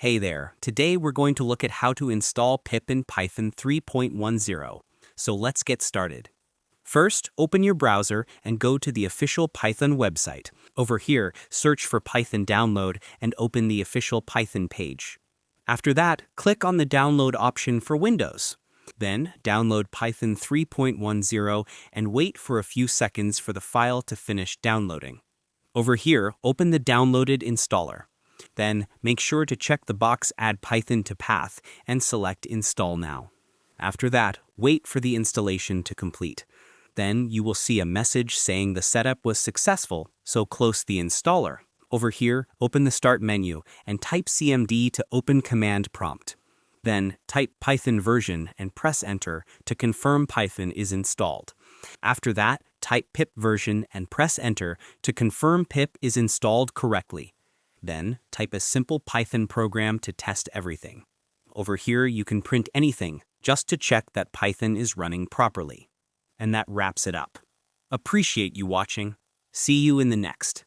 Hey there, today we're going to look at how to install pip in Python 3.10. So let's get started. First, open your browser and go to the official Python website. Over here, search for Python download and open the official Python page. After that, click on the download option for Windows. Then, download Python 3.10 and wait for a few seconds for the file to finish downloading. Over here, open the downloaded installer. Then, make sure to check the box Add Python to Path and select Install Now. After that, wait for the installation to complete. Then you will see a message saying the setup was successful, so close the installer. Over here, open the Start menu and type cmd to open command prompt. Then, type Python version and press Enter to confirm Python is installed. After that, type pip version and press Enter to confirm pip is installed correctly. Then, type a simple Python program to test everything. Over here, you can print anything just to check that Python is running properly. And that wraps it up. Appreciate you watching. See you in the next.